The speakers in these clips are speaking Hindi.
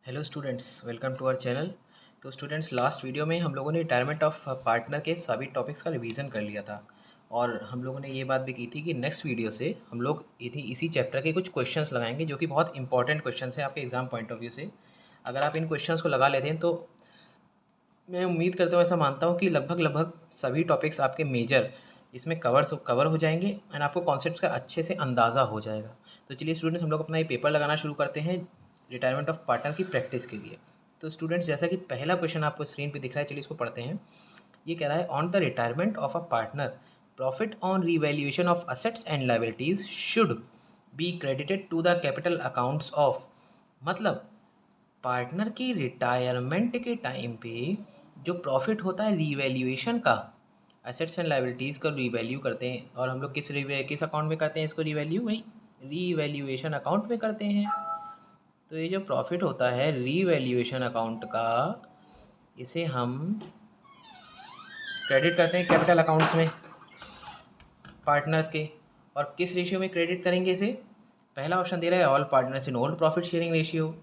Hello students, welcome to our channel. तो स्टूडेंट्स, लास्ट वीडियो में हम लोगों ने रिटायरमेंट ऑफ पार्टनर के सभी टॉपिक्स का रिवीजन कर लिया था और हम लोगों ने ये बात भी की थी कि नेक्स्ट वीडियो से हम लोग इसी चैप्टर के कुछ क्वेश्चंस लगाएंगे जो कि बहुत इंपॉर्टेंट क्वेश्चंस हैं आपके एग्जाम पॉइंट ऑफ व्यू से। अगर आप इन क्वेश्चंस को लगा लेते हैं तो मैं उम्मीद करता हूँ, ऐसा मानता हूँ कि लगभग लगभग सभी टॉपिक्स आपके मेजर इसमें कवर हो जाएंगे एंड आपको कॉन्सेप्ट्स का अच्छे से अंदाज़ा हो जाएगा। तो चलिए स्टूडेंट्स, हम लोग अपना ये पेपर लगाना शुरू करते हैं रिटायरमेंट ऑफ पार्टनर की प्रैक्टिस के लिए। तो स्टूडेंट्स, जैसा कि पहला क्वेश्चन आपको स्क्रीन पे दिख रहा है, चलिए इसको पढ़ते हैं। ये कह रहा है, on the retirement of a partner profit on revaluation of assets and liabilities should be credited to the capital accounts of. मतलब पार्टनर की रिटायरमेंट के टाइम पे जो प्रॉफिट होता है रीवैल्यूएशन का, एसेट्स एंड लायबिलिटीज़ का रीवैल्यू करते हैं। और हम लोग किस अकाउंट में करते हैं इसको रीवैल्यू? भाई रीवैल्यूएशन अकाउंट में करते हैं। तो ये जो प्रॉफिट होता है रीवैल्यूएशन अकाउंट का, इसे हम क्रेडिट करते हैं कैपिटल अकाउंट्स में पार्टनर्स के। और किस रेशियो में क्रेडिट करेंगे इसे? पहला ऑप्शन दे रहा है all partners in old profit sharing ratio,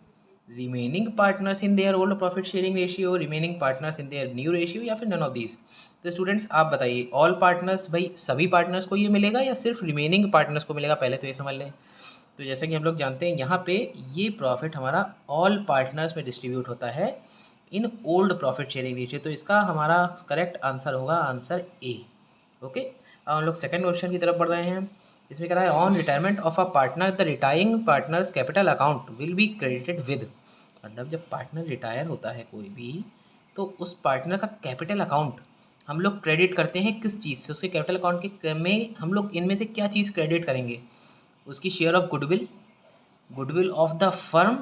remaining partners in their old profit sharing ratio, remaining partners in their new ratio, या फिर नन ऑफ दीज। तो स्टूडेंट्स आप बताइए, ऑल पार्टनर्स भाई सभी पार्टनर्स को ये मिलेगा या सिर्फ रिमेनिंग पार्टनर्स को मिलेगा? पहले तो ये समझ लें। तो जैसा कि हम लोग जानते हैं, यहाँ पे ये प्रॉफिट हमारा ऑल पार्टनर्स में डिस्ट्रीब्यूट होता है इन ओल्ड प्रॉफिट शेयरिंग रेशियो। तो इसका हमारा करेक्ट आंसर होगा आंसर ए। ओके, अब हम लोग सेकंड क्वेश्चन की तरफ बढ़ रहे हैं। इसमें कह रहा है, on retirement of a partner the retiring partners capital account will be credited with. मतलब जब पार्टनर रिटायर होता है कोई भी, तो उस पार्टनर का कैपिटल अकाउंट हम लोग क्रेडिट करते हैं किस चीज़ से? उसके कैपिटल अकाउंट के में हम लोग इनमें से क्या चीज़ क्रेडिट करेंगे? उसकी share of goodwill, goodwill of the firm,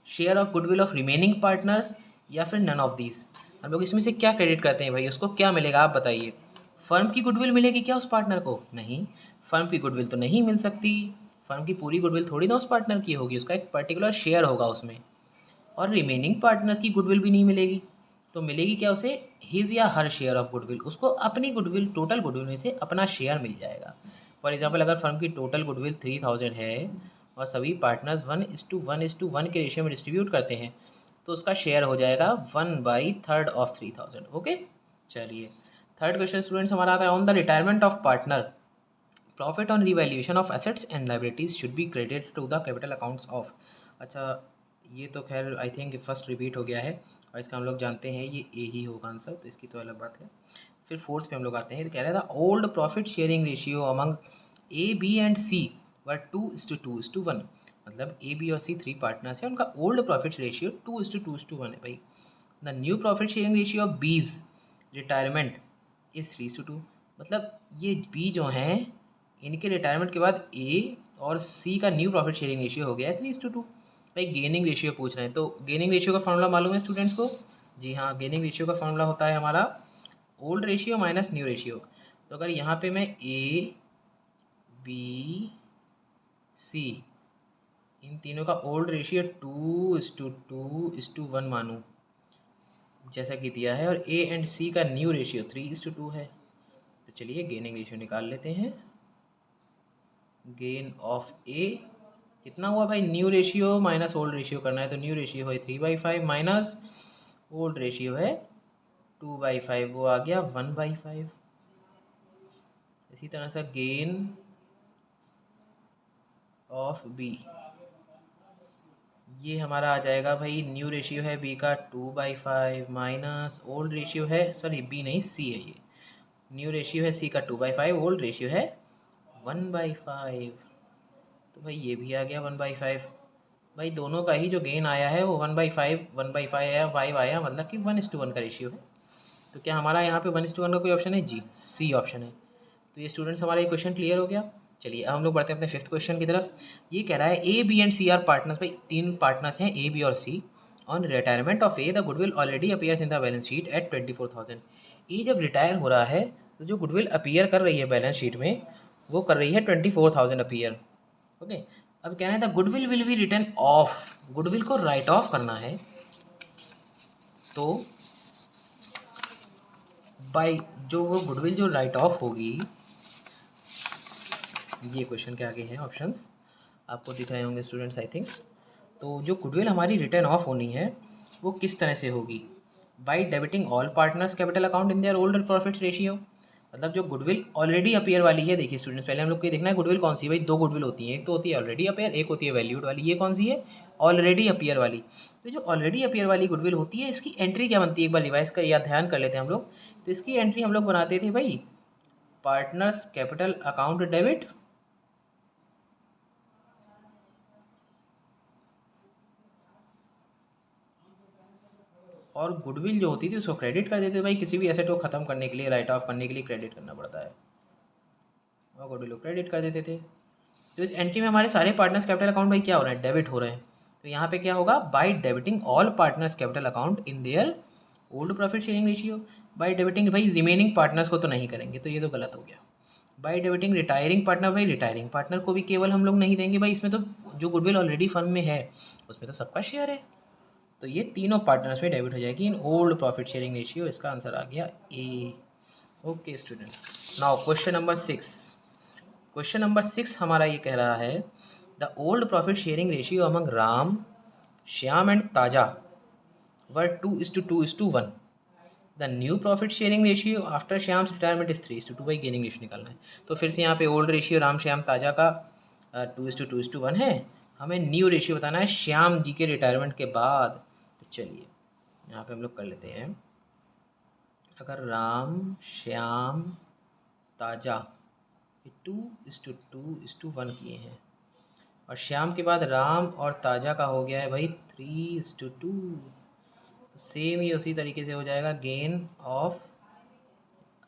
share of goodwill of remaining partners, या फिर नन ऑफ दीज। हम लोग इसमें से क्या क्रेडिट करते हैं भाई? उसको क्या मिलेगा आप बताइए? फर्म की गुडविल मिलेगी क्या उस पार्टनर को? नहीं, फर्म की गुडविल तो नहीं मिल सकती। फर्म की पूरी गुडविल थोड़ी ना उस पार्टनर की होगी, उसका एक पर्टिकुलर शेयर होगा उसमें। और रिमेनिंग पार्टनर्स की गुडविल भी नहीं मिलेगी। तो मिलेगी क्या उसे? हिज या हर शेयर ऑफ गुडविल। उसको अपनी गुडविल, टोटल गुडविल में से अपना शेयर मिल जाएगा। फॉर एग्जाम्पल, अगर फर्म की टोटल गुडविल 3000 है और सभी पार्टनर्स 1:1:1 के रेशियो में डिस्ट्रीब्यूट करते हैं, तो उसका शेयर हो जाएगा 1/3 ऑफ 3000। ओके, चलिए थर्ड क्वेश्चन स्टूडेंट्स हमारा आता है, on the retirement of partner profit on revaluation of assets and liabilities should be credited to the capital accounts of. अच्छा, ये तो खैर आई थिंक फर्स्ट रिपीट हो गया है और इसका हम लोग जानते हैं ये ए ही होगा आंसर, तो इसकी तो अलग बात है। फिर फोर्थ पे हम लोग आते हैं, तो कह रहा था old profit sharing ratio among A B and C were 2:2:1। मतलब ए बी और सी थ्री पार्टनर्स हैं, उनका ओल्ड प्रॉफिट रेशियो 2:2:1 है भाई। The new profit sharing ratio of बीज रिटायरमेंट इज 3:2। मतलब ये बी जो हैं, इनके रिटायरमेंट के बाद ए और सी का न्यू प्रॉफिट शेयरिंग रेशियो हो गया है 3:2। भाई गेनिंग रेशियो पूछ रहे हैं, तो गेनिंग रेशियो का फॉर्मूला मालूम है स्टूडेंट्स को? जी हाँ, गेनिंग रेशियो का फॉर्मूला होता है हमारा old ratio minus new ratio. तो अगर यहाँ पे मैं ए बी सी इन तीनों का ओल्ड रेशियो 2:2:1 मानूँ, जैसा कि दिया है, और ए एंड सी का न्यू रेशियो 3:2 है, तो चलिए गेनिंग रेशियो निकाल लेते हैं। गेन ऑफ ए कितना हुआ भाई? New ratio minus old ratio करना है, तो न्यू रेशियो है 3/5 माइनस ओल्ड रेशियो है 2/5, वो आ गया 1/5। इसी तरह से गेन ऑफ बी, ये हमारा आ जाएगा भाई, न्यू रेशियो है बी का 2/5 माइनस ओल्ड रेशियो है, सॉरी बी नहीं सी है ये, न्यू रेशियो है सी का 2/5, ओल्ड रेशियो है 1/5। तो भाई ये भी आ गया 1/5। भाई दोनों का ही जो गेन आया है वो 1/5 आया, 5 आया, मतलब कि 1:1 का रेशियो है। तो क्या हमारा यहाँ पे 1:1 का कोई ऑप्शन है? जी, सी ऑप्शन है। तो ये स्टूडेंट्स हमारा ये क्वेश्चन क्लियर हो गया। चलिए अब हम लोग बढ़ते हैं अपने फिफ्थ क्वेश्चन की तरफ। ये कह रहा है, A B and C are partners. भाई तीन पार्टनर्स हैं ए बी और C. On retirement of A the goodwill already appears in the balance sheet at 24,000। A जब रिटायर हो रहा है तो जो गुडविल अपीयर कर रही है बैलेंस शीट में, वो कर रही है 24,000 अपीयर। ओके, अब कहना था goodwill will be written of, goodwill को राइट ऑफ करना है, तो बाय जो वो गुडविल जो राइट ऑफ होगी, ये क्वेश्चन के आगे हैं ऑप्शंस, आपको दिख रहे होंगे स्टूडेंट्स आई थिंक। तो जो गुडविल हमारी रिटर्न ऑफ होनी है वो किस तरह से होगी, by debiting all partners capital account in their old profit ratio. मतलब जो गुडविल ऑलरेडी अपियर वाली है, देखिए स्टूडेंट्स पहले हम लोग को ये देखना है गुडविल कौन सी है। भाई दो गुडविल होती है, एक तो होती है ऑलरेडी अपियर, एक होती है वैल्यूड वाली। ये कौन सी है, ऑलरेडी अपियर वाली। तो जो ऑलरेडी अपियर वाली गुडविल होती है इसकी एंट्री क्या बनती है, एक बार रिवाइज का या ध्यान कर लेते हैं हम लोग। तो इसकी एंट्री हम लोग बनाते थे भाई पार्टनर्स कैपिटल अकाउंट डेबिट, और गुडविल जो होती थी उसको क्रेडिट कर देते थे। भाई किसी भी एसेट को ख़त्म करने के लिए, राइट ऑफ करने के लिए क्रेडिट करना पड़ता है, और गुडविल को क्रेडिट कर देते थे। तो इस एंट्री में हमारे सारे पार्टनर्स कैपिटल अकाउंट भाई क्या हो रहे हैं, डेबिट हो रहे हैं। तो यहाँ पे क्या होगा, by debiting all partners capital account in their old profit sharing ratio. By debiting भाई रिमेनिंग पार्टनर्स को तो नहीं करेंगे, तो ये तो गलत हो गया। बाय डेबिटिंग रिटायरिंग पार्टनर, भाई रिटायरिंग पार्टनर को भी केवल हम लोग नहीं देंगे भाई, इसमें तो जो गुडविल ऑलरेडी फर्म में है उसमें तो सबका शेयर है। तो ये तीनों पार्टनर्स में डेबिट हो जाएगी in old profit sharing ratio. इसका आंसर आ गया ए। Okay student, now question number 6। Question number 6 हमारा ये कह रहा है the old profit sharing ratio among Ram, Shyam and ताजा were 2:2:1। The new profit sharing ratio after Shyam retirement is 3:2। भाई गेनिंग रेशियो निकालना है, तो फिर से यहाँ पे ओल्ड रेशियो राम श्याम ताजा का 2:2:1 है। हमें न्यू रेशियो बताना है श्याम जी के रिटायरमेंट के बाद। तो चलिए यहाँ पे हम लोग कर लेते हैं, अगर राम श्याम ताजा 2:2:1 किए हैं, और श्याम के बाद राम और ताजा का हो गया है भाई 3:2, तो सेम ही उसी तरीके से हो जाएगा। गेन ऑफ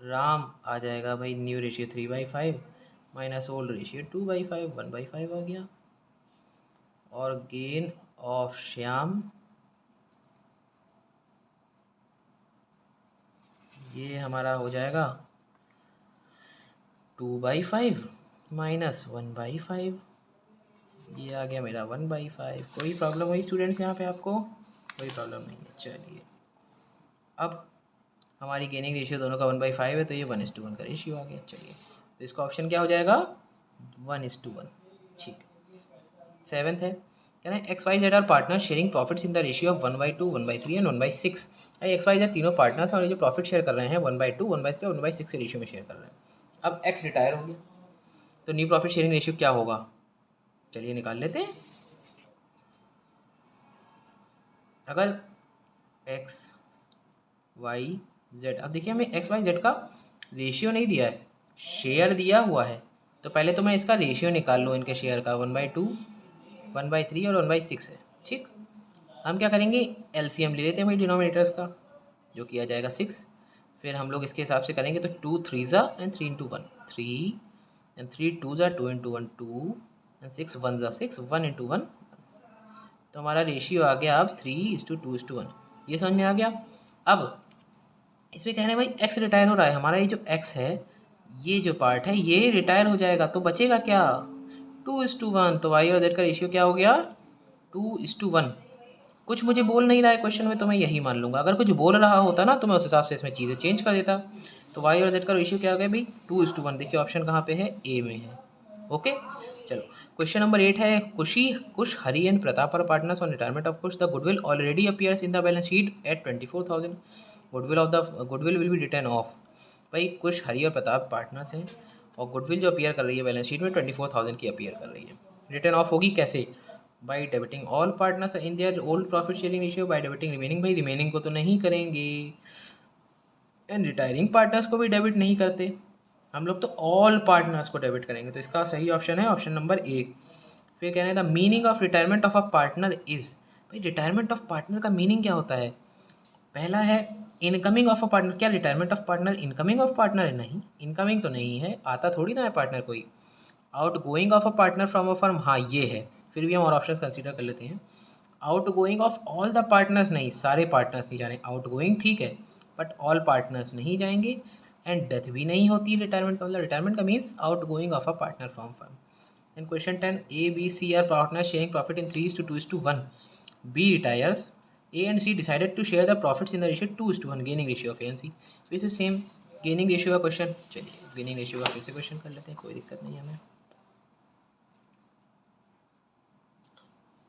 राम आ जाएगा भाई new ratio 3/5 minus old ratio 2/5, 1/5 आ गया। और गेन ऑफ श्याम ये हमारा हो जाएगा 2/5 माइनस 1/5, ये आ गया मेरा 1/5। कोई प्रॉब्लम हुई स्टूडेंट्स यहाँ पे आपको? कोई प्रॉब्लम नहीं है। चलिए अब हमारी गेनिंग रेशियो दोनों का 1/5 है, तो ये 1:1 का रेशियो आ गया। चलिए तो इसका ऑप्शन क्या हो जाएगा, 1:1। ठीक। 7th है, कहना है XYZ are partner sharing profits in the ratio of 1/2, 1/3 and 1/6। XYZ तीनों पार्टनर्स और ये जो प्रॉफिट शेयर कर रहे हैं 1/2, 1/3 और 1/6 के रेशियो में शेयर कर रहे हैं। अब X रिटायर हो गया, तो न्यू प्रॉफिट शेयरिंग रेशियो क्या होगा, चलिए निकाल लेते हैं। अगर XYZ, अब देखिए हमें XYZ का रेशियो नहीं दिया है, शेयर दिया हुआ है। तो पहले तो मैं इसका रेशियो निकाल लूँ इनके शेयर का, 1/2, 1/3 और 1/6 है। ठीक, हम क्या करेंगे, LCM ले लेते हैं भाई डिनोमिनेटर्स का, जो किया जाएगा 6। फिर हम लोग इसके हिसाब से करेंगे, तो 2 3 and 3 into 1 3 and 3 2 2 into 1 2 and 6 1 6 1 into 1। तो हमारा रेशियो आ गया अब 3:2:1। ये समझ में आ गया। अब इसमें कह रहे हैं भाई एक्स रिटायर हो रहा है, हमारा ये जो एक्स है, ये जो पार्ट है ये रिटायर हो जाएगा, तो बचेगा क्या, 2:1। तो वाई और जेड का रेशियो क्या हो गया, 2:1। कुछ मुझे बोल नहीं रहा है क्वेश्चन में, तो मैं यही मान लूँगा। अगर कुछ बोल रहा होता ना तो मैं उस हिसाब से इसमें चीज़ें चेंज कर देता। तो वाई और जेड का रेशियो क्या हो गया भाई, 2:1। देखिए ऑप्शन कहाँ पे है, ए में है। ओके चलो क्वेश्चन नंबर 8 है, Kush Hari and Pratap are partners on retirement of Kush. The goodwill already appears in the balance sheet at 24,000। Goodwill will be written off. भाई कुश हरी और प्रताप पार्टनर्स हैं, और गुडविल जो अपीयर कर रही है बैलेंस शीट में 24,000 की अपीयर कर रही है। रिटर्न ऑफ होगी कैसे, by debiting all partners in their old profit sharing ratio, by debiting remaining. भाई रिमेनिंग को तो नहीं करेंगे, एंड रिटायरिंग पार्टनर्स को भी डेबिट नहीं करते हम लोग, तो ऑल पार्टनर्स को डेबिट करेंगे। तो इसका सही ऑप्शन है ऑप्शन नंबर ए। फिर कह रहे हैं the meaning of retirement of a partner is. भाई रिटायरमेंट ऑफ पार्टनर का मीनिंग क्या होता है, पहला है इनकमिंग ऑफ अ पार्टनर। क्या retirement of partner incoming of partner है, नहीं इनकमिंग तो नहीं है, आता थोड़ी ना है पार्टनर कोई। Out going of a partner from a firm, हाँ ये है। फिर भी हम और ऑप्शन कंसिडर कर लेते हैं। Out going of all the partners, नहीं सारे पार्टनर्स नहीं जाने। आउट गोइंग ठीक है, बट ऑल पार्टनर्स नहीं जाएंगे। एंड डेथ भी नहीं होती है रिटायरमेंट का, मतलब रिटायरमेंट का means outgoing of a partner from firm. And question 10, A B C are partner sharing profit in 3:2:1। B retires, A and C decided to share the profits in the ratio 2:1, gaining ratio of A and C. तो इसे सेम गेनिंग रेशियो का क्वेश्चन, चलिए गेनिंग रेशियो का फिर से क्वेश्चन कर लेते हैं, कोई दिक्कत नहीं है हमें।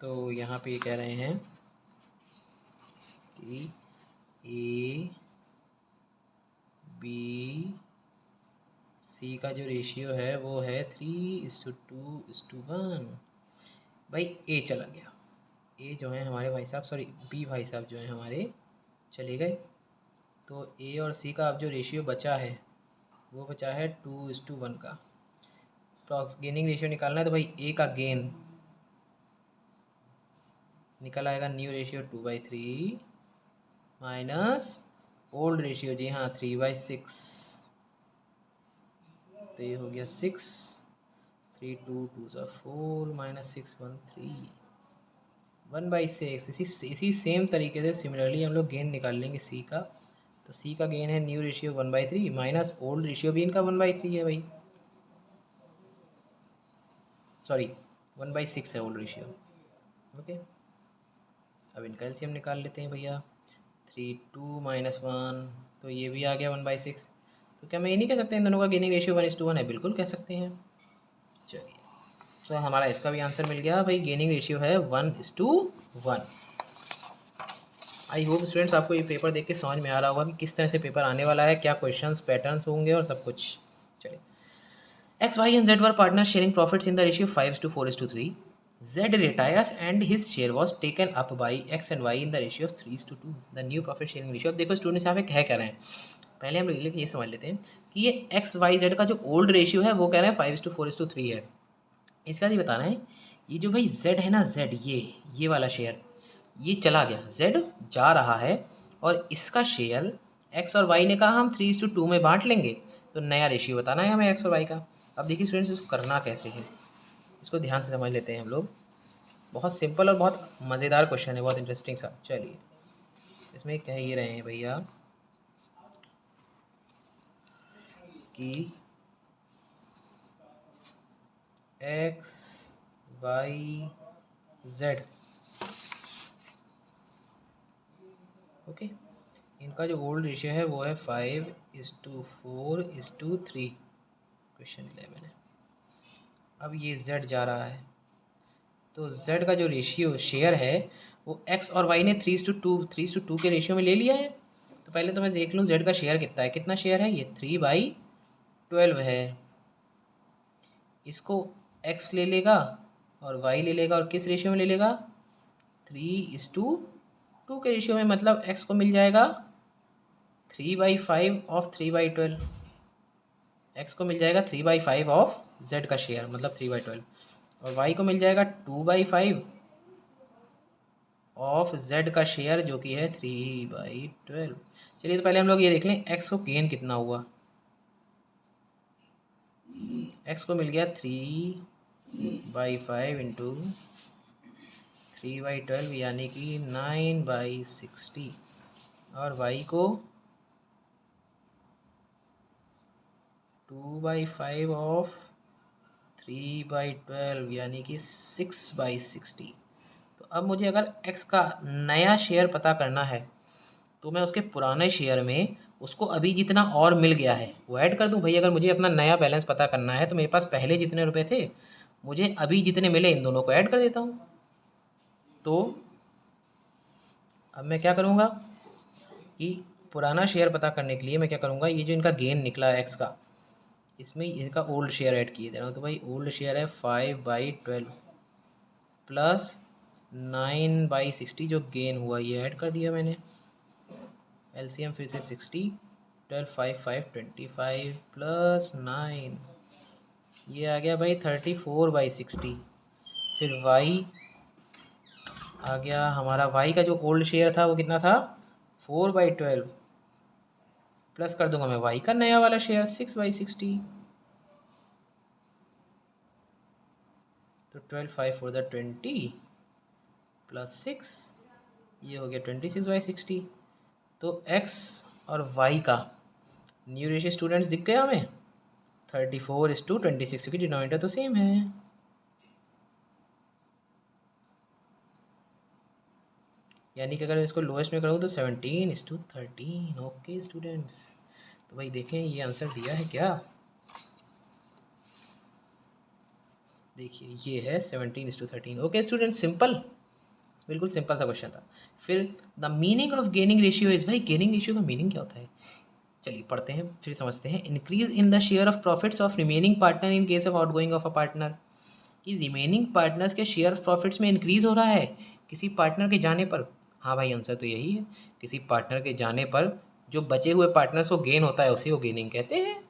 तो यहाँ पे ये कह रहे हैं कि ए बी सी का जो रेशियो है वो है 3:2:1। भाई ए चला गया, ए जो है हमारे भाई साहब, सॉरी बी भाई साहब जो है हमारे चले गए। तो ए और सी का अब जो रेशियो बचा है वो बचा है 2:1 का। तो गेनिंग रेशियो निकालना है, तो भाई ए का गेन निकल आएगा, new ratio 2/3 minus old ratio, जी हाँ 3/6। तो ये हो गया 6, 3 2 2 4 माइनस 6 1 3 1/6। इसी सेम तरीके से सिमिलरली हम लोग गेन निकाल लेंगे सी का। तो सी का गेन है new ratio 1/3 minus old ratio भी इनका 1/3 है भाई, सॉरी 1/6 है ओल्ड रेशियो। ओके, अब इनका एलसीएम निकाल लेते हैं भैया। 3 2 माइनस 1, तो ये भी आ गया 1/6। तो क्या मैं ये नहीं कह सकते इन दोनों का गेनिंग रेशियो 1:1 है? बिल्कुल कह सकते हैं। चलिए, तो हमारा इसका भी आंसर मिल गया भाई, गेनिंग रेशियो है 1:1। आई होप स्टूडेंट्स आपको ये पेपर देख के समझ में आ रहा होगा कि किस तरह से पेपर आने वाला है, क्या क्वेश्चंस पैटर्न्स होंगे और सब कुछ। चलिए, X, Y and Z were partners sharing profits in the ratio 5:4:3. Z retires and his share was taken up by X and Y in the ratio of 3:2. The new profit sharing ratio। अब देखो स्टूडेंट्स यहाँ पे कह रहे हैं, पहले हम लोग ये समझ लेते हैं कि ये XYZ का जो ओल्ड रेशियो है वो कह रहे हैं 5:4:3 है। इसका ये बताना है, ये जो भाई Z है ना, Z ये वाला शेयर ये चला गया, Z जा रहा है और इसका शेयर X और Y ने कहा हम 3:2 में बांट लेंगे। तो नया रेशियो बताना है हमें X और Y का। अब देखिए स्टूडेंट्स, इसको करना कैसे है, इसको ध्यान से समझ लेते हैं हम लोग। बहुत सिंपल और बहुत मज़ेदार क्वेश्चन है, बहुत इंटरेस्टिंग सा। चलिए, इसमें कह ही रहे हैं भैया कि X Y Z, ओके, इनका जो ओल्ड रेशियो है वो है 5:4:3, क्वेश्चन 11 है। अब ये Z जा रहा है, तो Z का जो रेशियो शेयर है वो X और Y ने 3:2 के रेशियो में ले लिया है। तो पहले तो मैं देख लूँ Z का शेयर कितना है, कितना शेयर है, ये 3/12 है। इसको X ले लेगा और Y ले लेगा, और किस रेशियो में ले लेगा, 3:2 के रेशियो में। मतलब X को मिल जाएगा 3/5 ऑफ 3/12, X को मिल जाएगा 3/5 ऑफ Z का शेयर, मतलब 3/12, और Y को मिल जाएगा 2/5 ऑफ Z का शेयर जो कि है 3/12। चलिए, तो पहले हम लोग ये देख लें X को गेन कितना हुआ। X को मिल गया 3/5 इंटू 3/12 यानी कि 9/60, और Y को 2/5 ऑफ 3/12 यानी कि 6/60। तो अब मुझे अगर X का नया शेयर पता करना है तो मैं उसके पुराने शेयर में उसको अभी जितना और मिल गया है वो ऐड कर दूं। भाई अगर मुझे अपना नया बैलेंस पता करना है तो मेरे पास पहले जितने रुपए थे मुझे अभी जितने मिले इन दोनों को ऐड कर देता हूँ। तो अब मैं क्या करूँगा कि पुराना शेयर पता करने के लिए मैं क्या करूँगा, ये जो इनका गेन निकला है X का, इसमें इनका ओल्ड शेयर ऐड किए दे रहा हूँ। तो भाई ओल्ड शेयर है 5/12 प्लस 9/60 जो गेन हुआ ये ऐड कर दिया मैंने। एलसीएम फिर से 60, 12 5 5 25 प्लस 9, ये आ गया भाई 34/60। फिर y आ गया हमारा, y का जो ओल्ड शेयर था वो कितना था, 4/12 प्लस कर दूंगा मैं y का नया वाला शेयर 6/60। तो 12 5 4 20 प्लस 6, ये हो गया 26/60। तो x और y का न्यू रेशियो स्टूडेंट्स दिख गया हमें 34:26, क्योंकि डिनोमिनेटर तो सेम है। यानी कि अगर मैं इसको लोएस्ट में करूँ तो 17:13। ओके स्टूडेंट्स, तो भाई देखें ये आंसर दिया है क्या। देखिए ये है 17:13। ओके स्टूडेंट, सिंपल, बिल्कुल सिंपल सा क्वेश्चन था। फिर the meaning of gaining ratio is, भाई गेनिंग रेशियो का मीनिंग क्या होता है? चलिए पढ़ते हैं फिर समझते हैं। Increase in the share of profits of remaining partner in case of outgoing of a partner, कि रिमेनिंग पार्टनर्स के शेयर ऑफ प्रॉफिट्स में इंक्रीज हो रहा है किसी पार्टनर के जाने पर। हाँ भाई, आंसर तो यही है, किसी पार्टनर के जाने पर जो बचे हुए पार्टनर्स को गेन होता है उसी को गेनिंग कहते हैं।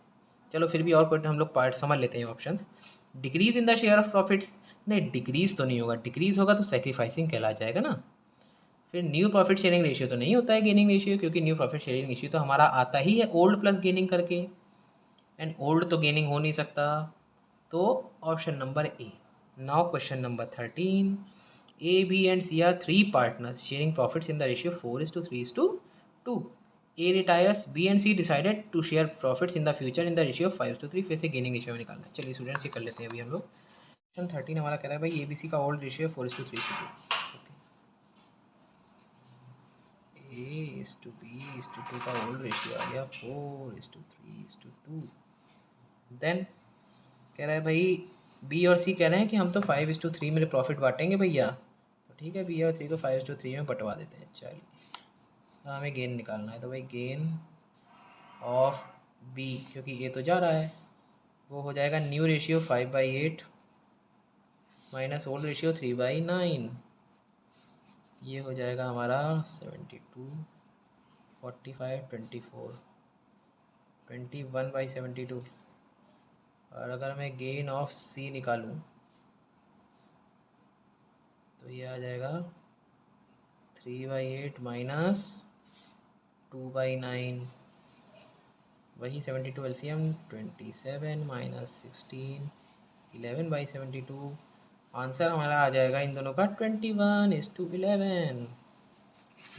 चलो फिर भी और कोई हम लोग पार्ट समझ लेते हैं options. Decrease in the share of profits, नहीं डिक्रीज तो नहीं होगा, डिक्रीज होगा तो सेक्रीफाइसिंग कहला जाएगा ना। फिर न्यू प्रॉफिट शेयरिंग रेशियो तो नहीं होता है गेनिंग रेशियो, क्योंकि न्यू प्रॉफिट शेयरिंग रेशियो तो हमारा आता ही है ओल्ड प्लस गेनिंग करके, एंड ओल्ड तो गेनिंग हो नहीं सकता। तो option number A. Now question number 13। A B and C are three partners sharing profits in the ratio 4:3:2। A retires, B and C decided to share profits in the future in the ratio 5:3। फिर से गेनिंग रेशियो में निकालना है। चलिए स्टूडेंट्स ये कर लेते हैं अभी हम लोग। क्वेश्चन 13 हमारा कह रहा है भाई ए बी सी का ओल्ड रेशियो 4:3:2। A:2 का ओल्ड रेशियो आ गया 4:3:2। देन कह रहा है भाई बी और सी कह रहे हैं कि हम तो 5:3 में प्रॉफिट बांटेंगे भैया, तो ठीक है बी और 3 को 5:3 में बंटवा देते हैं। चलिए हमें गेन निकालना है, तो भाई गेन ऑफ बी, क्योंकि ए तो जा रहा है, वो हो जाएगा new ratio 5/8 minus old ratio 3/9। ये हो जाएगा हमारा 72, 45, 24, 21/72। और अगर मैं गेन ऑफ सी निकालूं तो ये आ जाएगा 3/8 माइनस 2/9, वही 72 एलसीएम 27 माइनस 16, 11/72। आंसर हमारा आ जाएगा इन दोनों का 21:11।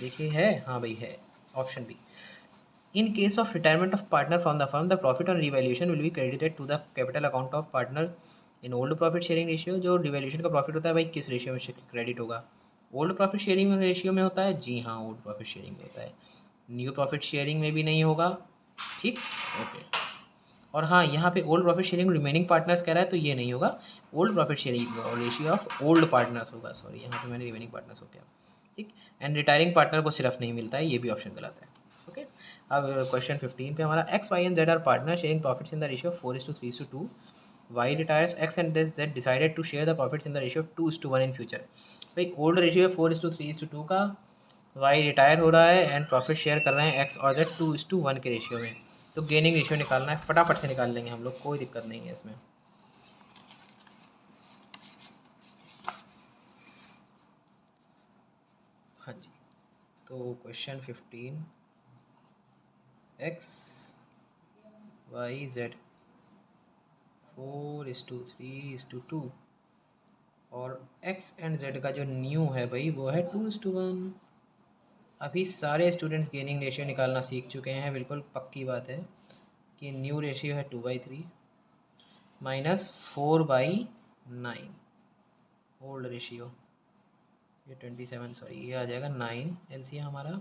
देखिए है, हाँ भाई है, option B. In case of retirement of partner from the firm, the profit on revaluation will be credited to the capital account of partner in old profit sharing ratio। जो रिवैल्यूएशन का प्रॉफिट होता है भाई किस रेशियो में क्रेडिट होगा? ओल्ड प्रॉफिट शेयरिंग रेशियो में होता है, जी हाँ ओल्ड प्रॉफिट शेयरिंग में होता है। न्यू प्रॉफिट शेयरिंग में भी नहीं होगा, ठीक, ओके। और हाँ यहाँ पे old profit sharing remaining partners कह रहा है तो ये नहीं होगा, old profit sharing ratio of old partners होगा, सॉरी यहाँ पे मैंने रिमेनिंग पार्टनर्स हो गया, ठीक। एंड रिटायरिंग पार्टनर को सिर्फ नहीं मिलता है, ये भी ऑप्शन गलत है, ओके। अब क्वेश्चन 15 पे हमारा X Y and Z are partner sharing profits in the ratio 4:3:2। Y retires, X and Z decided to share the profits in the ratio 2:1 in future. भाई ओल्ड रेशियो है 4:3:2 का, वाई रिटायर हो रहा है एंड प्रॉफिट शेयर कर रहे हैं एक्स और जेड 2:1 के रेशियो में, तो गेनिंग रेशियो निकालना है, फटाफट से निकाल लेंगे हम लोग, कोई दिक्कत नहीं है इसमें। हाँ जी, तो क्वेश्चन 15, एक्स वाई जेड 4:3:2 और एक्स एंड जेड का जो न्यू है भाई वो है 2:1। अभी सारे स्टूडेंट्स गेनिंग रेशियो निकालना सीख चुके हैं, बिल्कुल पक्की बात है कि न्यू रेशियो है 2/3 माइनस 4/9 ओल्ड रेशियो, ये 27, सॉरी ये आ जाएगा 9 एलसीएम हमारा,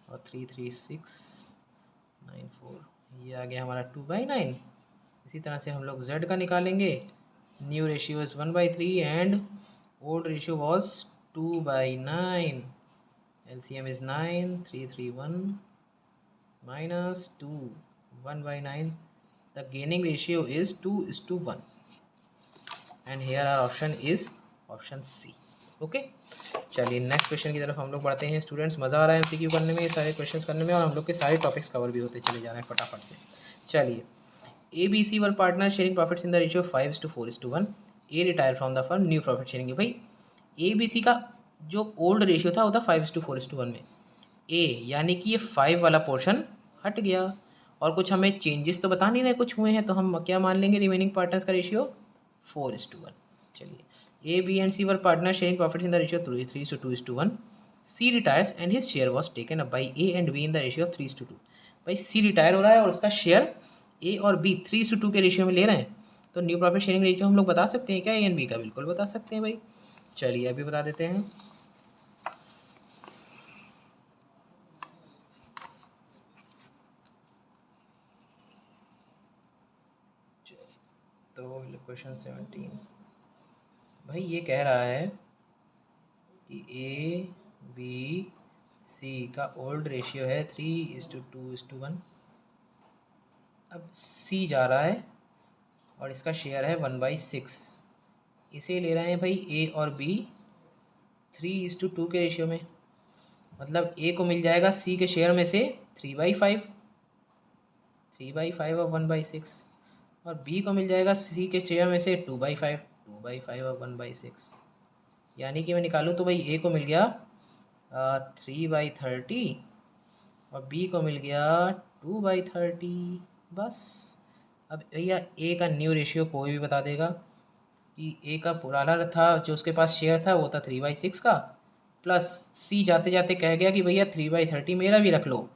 और 33694, ये आ गया हमारा 2/9। इसी तरह से हम लोग z का निकालेंगे, new ratio is 1/3 and old ratio was 2/9, LCM is 9, 331 minus 2, 1/9, the gaining ratio is 2:1 and here our option is option C, okay. चलिए नेक्स्ट क्वेश्चन की तरफ हम लोग बढ़ते हैं स्टूडेंट्स। मज़ा आ रहा है एमसीक्यू करने में, सारे क्वेश्चंस करने में, और हम लोग के सारे टॉपिक्स कवर भी होते चले जा रहे हैं फटाफट से। चलिए A B C were partner sharing profits in the ratio 5:4:1। A retire from the firm, new profit sharing. भाई ए बी सी का जो ओल्ड रेशियो था वो था 5:4:1 में, ए यानी कि ये 5 वाला पोर्शन हट गया, और कुछ हमें चेंजेस तो बता नहीं रहे कुछ हुए हैं, तो हम क्या मान लेंगे रिमेनिंग पार्टनर्स का रेशियो 4:1। चलिए A B and C were partner sharing profits in the ratio 3:2:1। C retires and his share was taken up by A and B in the ratio of 3:2। भाई सी रिटायर हो रहा है और उसका शेयर ए और बी 3:2 के रेशियो में ले रहे हैं, तो न्यू प्रॉफिट शेयरिंग रेशियो हम लोग बता सकते हैं क्या ए एंड बी का? बिल्कुल बता सकते हैं भाई। चलिए अभी बता देते हैं। तो क्वेश्चन 17, भाई ये कह रहा है कि ए बी सी का ओल्ड रेशियो है 3:2:1। अब सी जा रहा है और इसका शेयर है 1/6। इसे ले रहे हैं भाई ए और बी 3:2 के रेशियो में। मतलब ए को मिल जाएगा सी के शेयर में से 3/5, 3/5 और 1/6, और बी को मिल जाएगा सी के शेयर में से 2/5, 2/5 और 1/6। यानी कि मैं निकालूँ तो भाई ए को मिल गया 3/30 और बी को मिल गया 2/30। बस। अब भैया ए का न्यू रेशियो कोई भी बता देगा कि ए का पुराना था जो उसके पास शेयर था वो था 3/6 का, प्लस सी जाते जाते कह गया कि भैया 3/30 मेरा भी रख लो।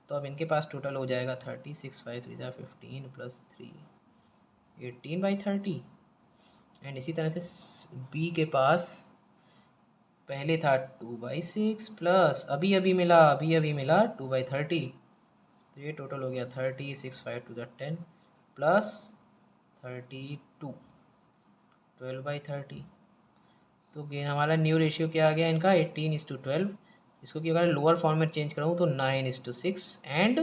तो अब इनके पास टोटल हो जाएगा 36, 5 3 15 प्लस 3 18/30। एंड इसी तरह से बी के पास पहले था 2/6 प्लस अभी मिला 2/30। तो ये टोटल हो गया 36, 5 2 10 प्लस 32, 12/30। तो गेन हमारा न्यू रेशियो क्या आ गया इनका 18:12। इसको कि अगर लोअर फॉर्म में चेंज कराऊँ तो 9:6 एंड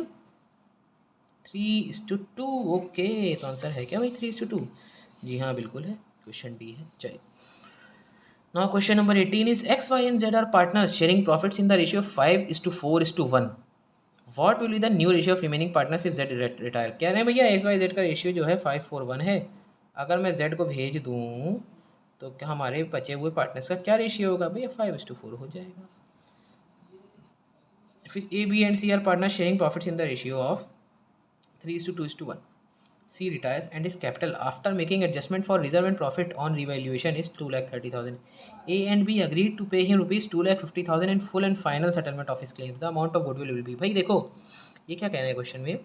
3:2। ओके, तो आंसर है क्या भाई 3:2? जी हाँ बिल्कुल है, क्वेश्चन डी है। चलिए, now question number 18 is X Y and Z are partners sharing profits in the ratio 5:4:1। What will be the new ratio of remaining partners if Z retire. कह रहे हैं भैया एक्स वाई जेड का रेशियो जो है 5:4:1 है। अगर मैं जेड को भेज दूँ तो क्या हमारे बचे हुए पार्टनर्स का क्या रेशियो होगा भैया? 5:4 हो जाएगा। फिर A B and C are partner sharing profits in the ratio of 3:2:1। C retires and his capital after making adjustment for reserve and profit on revaluation is 2,30,000. A and B agreed to pay him rupees 2,50,000 in full and final settlement of his claims. The amount of goodwill will be। भाई देखो ये क्या कहना है क्वेश्चन में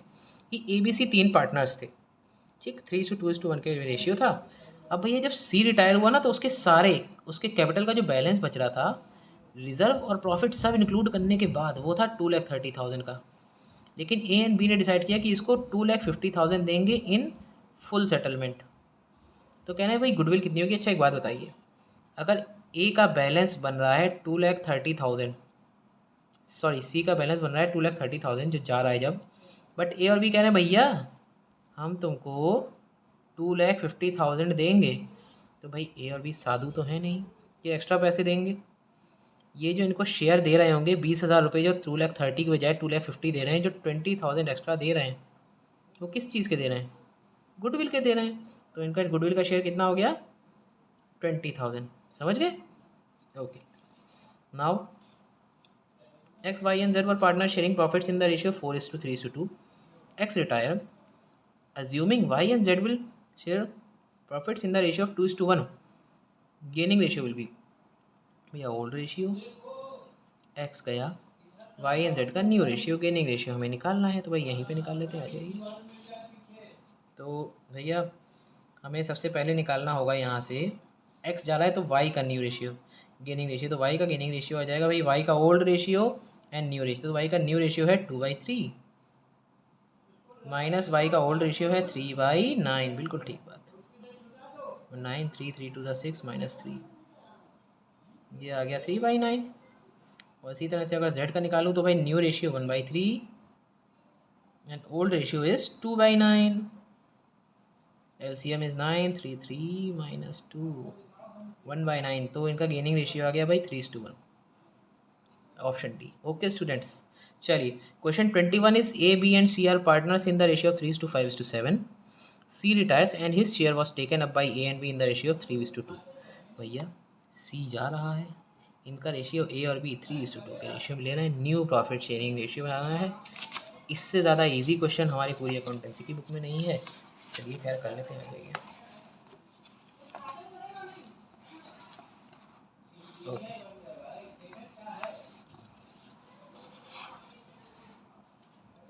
कि ए बी सी 3 पार्टनर्स थे, ठीक, 3:2:1 के रेशियो था। अब भैया जब सी रिटायर हुआ ना तो उसके कैपिटल का जो बैलेंस बच रहा था रिजर्व और प्रॉफिट सब इंक्लूड करने के बाद वो था 2,30,000 का। लेकिन ए एंड बी ने डिसाइड किया कि इसको 2,50,000 देंगे इन फुल सेटलमेंट। तो कहना है भाई गुडविल कितनी होगी? अच्छा एक बात बताइए, अगर ए का बैलेंस बन रहा है 2,30,000, सॉरी सी का बैलेंस बन रहा है 2,30,000 जो जा रहा है जब, बट ए और बी कह रहे हैं भैया हम तुमको 2,50,000 देंगे, तो भाई ए और बी साधु तो है नहीं कि एक्स्ट्रा पैसे देंगे। ये जो इनको शेयर दे रहे होंगे 20,000 रुपये, जो 2,30,000 की बजाय 2,50,000 दे रहे हैं, जो 20,000 एक्स्ट्रा दे रहे हैं वो किस चीज़ के दे रहे हैं? गुडविल के दे रहे हैं। तो इनका गुडविल का शेयर कितना हो गया? 20,000। समझ गए? Okay, now X Y and Z were partner sharing profits in the ratio 4:3:2। X retire assuming y and z will share profits in the ratio of 2:1, gaining ratio will be भैया ओल्ड रेशियो, x गया, y एंड z का न्यू रेशियो, गेनिंग रेशियो हमें निकालना है, तो भाई यहीं पे निकाल लेते हैं, आ जाइए। तो भैया हमें सबसे पहले निकालना होगा यहाँ से x जा रहा है तो y का न्यू रेशियो, गेनिंग रेशियो, तो y का गेनिंग रेशियो आ जाएगा भाई y का old ratio and new ratio. तो y का न्यू रेशियो है 2/3 माइनस वाई का ओल्ड रेशियो है 3/9। बिल्कुल ठीक बात, 9 3 3 2 6 -3, ये आ गया 3/9। और इसी तरह से अगर z का निकालूँ तो भाई new ratio 1/3 and old ratio is 2/9। LCM is 9 3 3 -2 1/9। तो इनका गेनिंग रेशियो आ गया भाई 3:1, ऑप्शन डी। ओके स्टूडेंट्स, चलिए question 21 is A B and C are partners in the ratio of 3:5:7। C retires and his share was taken up by A and B in the ratio of 3:2। भैया सी जा रहा है, इनका रेशियो ए और बी 3:2 के रेशियो में ले रहे हैं, न्यू प्रॉफिट शेयरिंग रेशियो बनाना है। इससे ज़्यादा इजी क्वेश्चन हमारी पूरी अकाउंटेंसी की बुक में नहीं है। चलिए खैर कर लेते हैं, जाइए। ओके,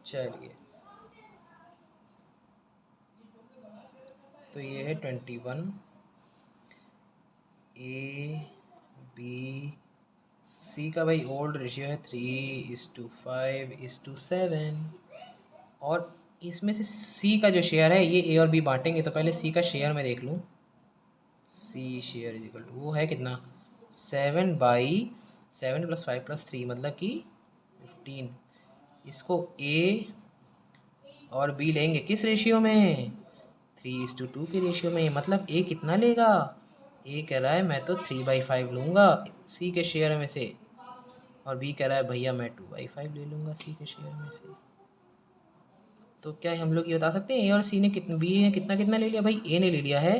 चलिए तो ये है 21, ए बी सी का भाई ओल्ड रेशियो है 3:5:7, और इसमें से सी का जो शेयर है ये ए और बी बांटेंगे, तो पहले सी का शेयर मैं देख लूँ। C share is equal to वो है कितना 7/7 + 5 + 3 मतलब कि 15। इसको ए और बी लेंगे किस रेशियो में 3:2 के रेशियो में। मतलब ए कितना लेगा ए कह रहा है मैं तो 3/5 लूँगा सी के शेयर में से और बी कह रहा है भैया मैं 2/5 ले लूँगा सी के शेयर में से। तो क्या हम लोग ये बता सकते हैं ए और सी ने कितना बी ने कितना कितना ले लिया भाई ए ने ले लिया है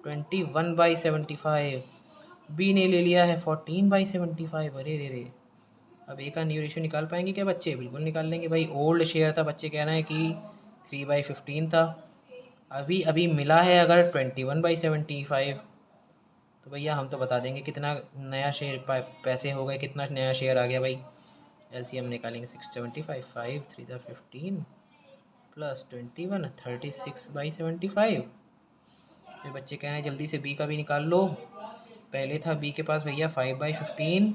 21/75 बी ने ले लिया है 14/75। अरे रे रे अब ए का न्यू रेशियो निकाल पाएंगे क्या बच्चे बिल्कुल निकाल लेंगे भाई। ओल्ड शेयर था बच्चे कह रहे हैं कि 3/15 था अभी अभी मिला है अगर 21/75 तो भैया हम तो बता देंगे कितना नया शेयर पैसे हो गए कितना नया शेयर आ गया भाई। एलसीएम निकालेंगे 675 5 3 15 प्लस 21 36/75। फिर बच्चे कह रहे हैं जल्दी से बी का भी निकाल लो। पहले था बी के पास भैया 5/15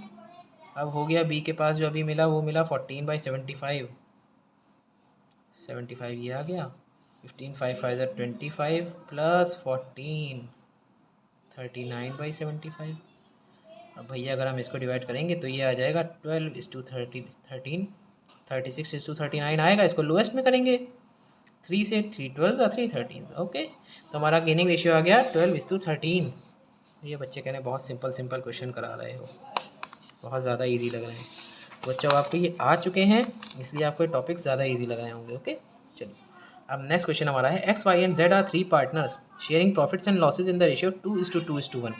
अब हो गया बी के पास जो अभी मिला वो मिला 14/75 75 ये आ गया 15 5 5 25 प्लस 14 39/75। अब भैया अगर हम इसको डिवाइड करेंगे तो ये आ जाएगा 12:13 36:39 आएगा। इसको लोएस्ट में करेंगे 3 से 3 12 और 3 13 ओके तो हमारा गेनिंग रेशियो आ गया 12:13। ये बच्चे कह रहे हैं बहुत सिंपल सिंपल क्वेश्चन करा रहे हो बहुत ज़्यादा इजी लग रहे हैं तो बच्चों आपको ये आ चुके हैं इसलिए आपको ये टॉपिक ज़्यादा इजी लग रहे होंगे। ओके चलिए अब नेक्स्ट क्वेश्चन हमारा है X Y and Z are 3 partners sharing profits and losses in the ratio 2:2:1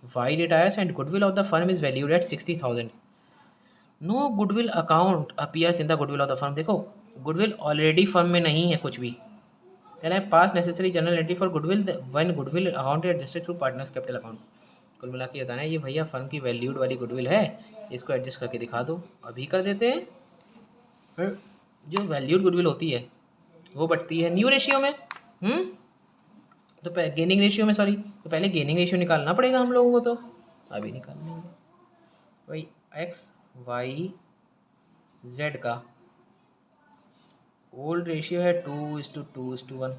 Y retires and goodwill of the firm is valued at 60,000. No goodwill account appears in the goodwill of the firm। देखो गुडविल ऑलरेडी फर्म में नहीं है कुछ भी कह रहे हैं पास necessary general entry for goodwill when goodwill account adjusted through partners capital account. कुल मिला के बताना है ये भैया फर्म की वैल्यूड वाली गुडविल है इसको एडजस्ट करके दिखा दो अभी कर देते हैं। फिर जो वैल्यूड गुडविल होती है वो बढ़ती है न्यू रेशियो में तो गेनिंग रेशियो में सॉरी तो पहले गेनिंग रेशियो निकालना पड़ेगा हम लोगों को तो अभी निकाल लेंगे भाई एक्स वाई जेड का ओल्ड रेशियो है 2:2:1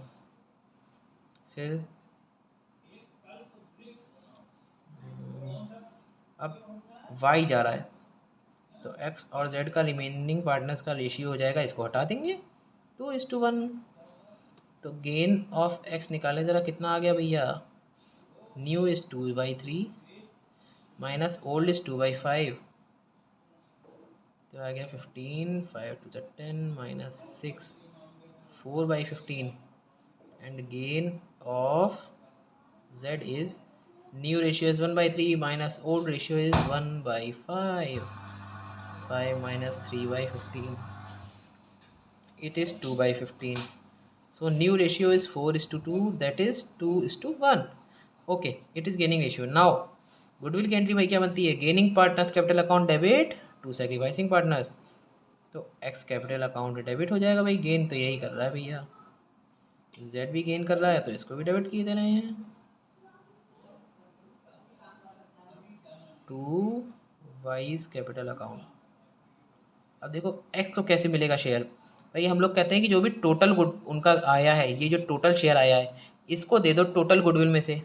फिर अब वाई जा रहा है तो एक्स और जेड का रिमेनिंग पार्टनर्स का रेशियो हो जाएगा इसको हटा देंगे 2:1 तो गेन ऑफ एक्स निकालें ज़रा कितना आ गया भैया new is 2/3 minus old is 2/5 तो आ गया 15 5 2 10 minus 6 4/15 and gain of Z is new ratio is 1/3 minus old ratio is 1/5 5 minus 3/15 it is 2/15 so new ratio is 4:2 that is 2:1 okay it is gaining ratio। now goodwill की एंट्री भाई क्या बनती है gaining partners capital account debit to sacrificing partners तो एक्स कैपिटल अकाउंट डेबिट हो जाएगा भाई गेन तो यही कर रहा है भैया जेड भी गेन कर रहा है तो इसको भी डेबिट किए दे रहे हैं टू वाइज कैपिटल अकाउंट। अब देखो एक्स को कैसे मिलेगा शेयर भाई हम लोग कहते हैं कि जो भी टोटल गुड उनका आया है ये जो टोटल शेयर आया है इसको दे दो टोटल गुडविल में से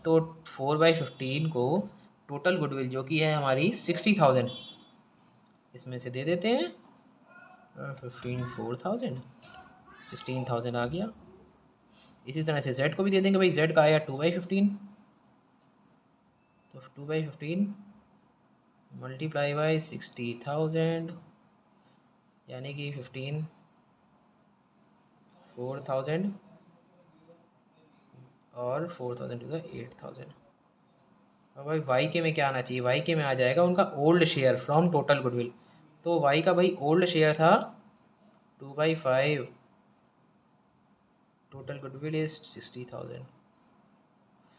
तो 4/15 को टोटल गुडविल जो कि है हमारी 60,000 इसमें से दे देते हैं 15 4,000 16,000 आ गया। इसी तरह से जेड को भी दे देंगे भाई जेड का आया 2/15 तो 2/15 मल्टीप्लाई बाई 60,000 यानी कि 15 4,000 और 4,000 टू द 8,000। और भाई वाई के में क्या आना चाहिए वाई के में आ जाएगा उनका old share from total goodwill तो वाई का भाई ओल्ड शेयर था 2/5 total goodwill is 60,000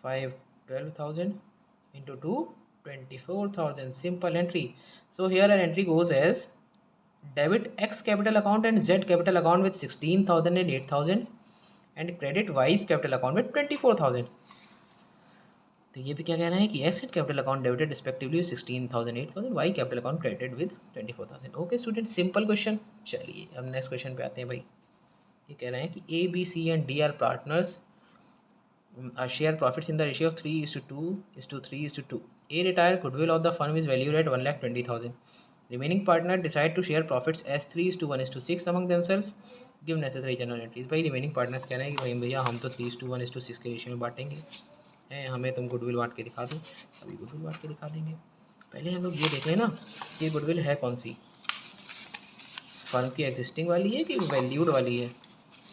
5 12,000 into 2 24,000 simple entry। so here an entry goes as debit X capital account and Z capital account with 16,000 and 8,000 and credit Y's capital account with 24,000। तो ये भी क्या कहना है कि X capital account debited respectively 16,000 8,000 Y capital account credited with 24,000। Okay student simple question. चलिए अब नेक्स्ट क्वेश्चन पे आते हैं भाई। ये कह रहे हैं कि A B C and D are partners share profits in the ratio of 3:2:3:2. A retired goodwill of the firm is valued at 1,20,000. Remaining partner decide to share profits as 3:1:6 among themselves. Give necessary journal entries. भाई रिमेनिंग पार्टनर्स कह रहे हैं कि भाई भैया हम तो 3:1:6 के रेशियो में बांटेंगे हैं, हमें तुम गुडविल बांट के दिखा दो। अभी गुडविल बांट के दिखा देंगे। पहले हम लोग ये देख लें ना कि गुडविल है कौन सी, फर्म की एग्जिस्टिंग वाली है कि वैल्यूड वाली है।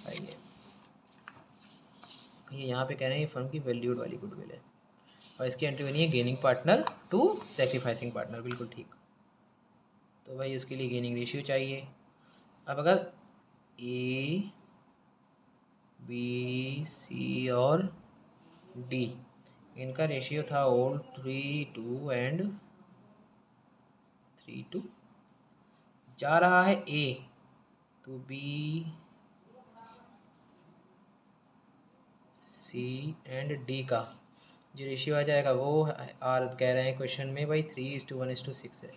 आइए ये यहाँ पे कह रहे हैं फर्म की वैल्यूड वाली गुडविल है और इसकी एंट्री बनी है gaining partner to sacrificing partner. बिल्कुल ठीक। तो भाई उसके लिए गेनिंग रेशियो चाहिए। अब अगर ए बी सी और डी इनका रेशियो था ओल्ड 3:2 एंड 3:2, जा रहा है ए तो बी सी एंड डी का जो रेशियो आ जाएगा वो आर कह रहे हैं क्वेश्चन में भाई 3:1:6 है।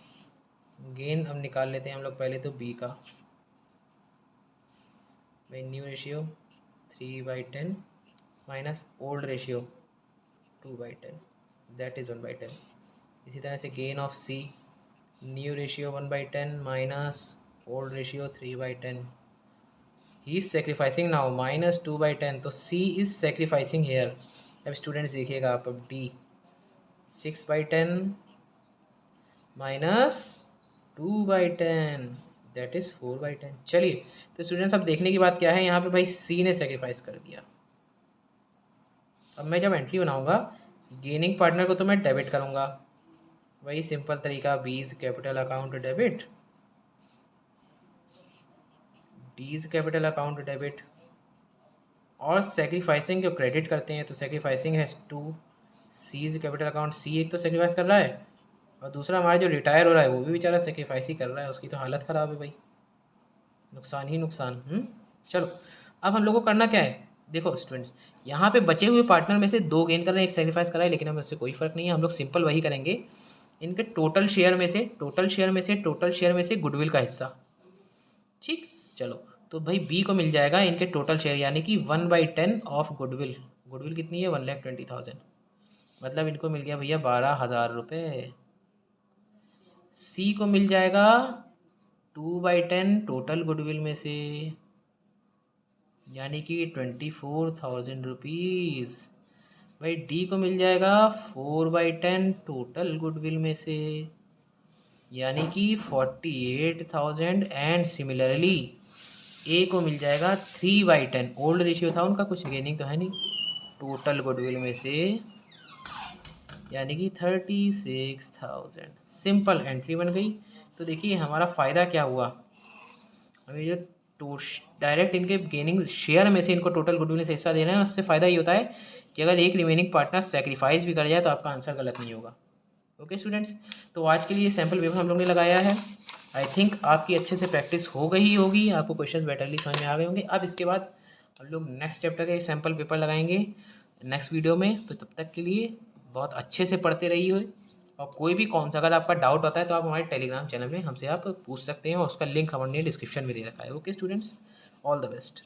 गेन अब निकाल लेते हैं हम लोग पहले तो बी का। भाई new ratio 3/10 minus old ratio 2/10 that is 1/10। इसी तरह से gain of C new ratio 1/10 minus old ratio 3/10। He is sacrificing now minus 2/10, तो सी इज सेक्रीफाइसिंग हेयर। अब स्टूडेंट्स देखिएगा आप, अब डी 6/10 माइनस 2/10 दैट इज़ 4/10। चलिए तो स्टूडेंट्स अब देखने की बात क्या है, यहाँ पे भाई सी ने सेक्रीफाइस कर दिया। अब मैं जब एंट्री बनाऊंगा गेनिंग पार्टनर को तो मैं डेबिट करूंगा, वही सिंपल तरीका, बीज कैपिटल अकाउंट डेबिट, डीज कैपिटल अकाउंट डेबिट, और सेक्रीफाइसिंग जो क्रेडिट करते हैं तो सेक्रीफाइसिंग है टू सीज कैपिटल अकाउंट। सी एक तो सेक्रीफाइस कर रहा है और दूसरा हमारा जो रिटायर हो रहा है वो भी बेचारा सेक्रीफाइस ही कर रहा है, उसकी तो हालत ख़राब है भाई, नुकसान ही नुकसान। चलो अब हम लोग को करना क्या है, देखो स्टूडेंट्स यहाँ पे बचे हुए पार्टनर में से 2 गेन कर रहे हैं, एक सेक्रीफाइस कर रहा है, लेकिन हमें उससे कोई फ़र्क नहीं है। हम लोग सिंपल वही करेंगे, इनके टोटल शेयर में से गुडविल का हिस्सा। ठीक, चलो तो भाई बी को मिल जाएगा इनके टोटल शेयर यानी कि 1/10 ऑफ गुडविल। गुडविल कितनी है 1,20,000, मतलब इनको मिल गया भैया 12,000 रुपये। सी को मिल जाएगा 2/10 टोटल गुडविल में से यानी कि 24,000 रुपीज़। भाई डी को मिल जाएगा 4/10 टोटल गुडविल में से यानी कि 48,000। एंड सिमिलरली ए को मिल जाएगा 3/10, ओल्ड रेशियो था उनका, कुछ गेनिंग तो है नहीं, टोटल गुडविल में से यानी कि 36,000। सिंपल एंट्री बन गई। तो देखिए हमारा फ़ायदा क्या हुआ, हमें जो डायरेक्ट इनके गेनिंग शेयर में से इनको टोटल गुडविल से हिस्सा दे रहे हैं, उससे फ़ायदा ये होता है कि अगर एक रिमेनिंग पार्टनर सेक्रीफाइस भी कर जाए तो आपका आंसर गलत नहीं होगा। ओके स्टूडेंट्स, तो आज के लिए सैम्पल पेपर हम लोग ने लगाया है। आई थिंक आपकी अच्छे से प्रैक्टिस हो गई होगी, आपको क्वेश्चंस बेटरली समझ में आ गए होंगे। अब इसके बाद हम लोग नेक्स्ट चैप्टर के सैम्पल पेपर लगाएंगे नेक्स्ट वीडियो में, तो तब तक के लिए बहुत अच्छे से पढ़ते रहिए। और कोई भी कौन सा अगर आपका डाउट होता है तो आप हमारे टेलीग्राम चैनल में हमसे आप पूछ सकते हैं और उसका लिंक हमने डिस्क्रिप्शन में दे रखा है। Okay students, all the best.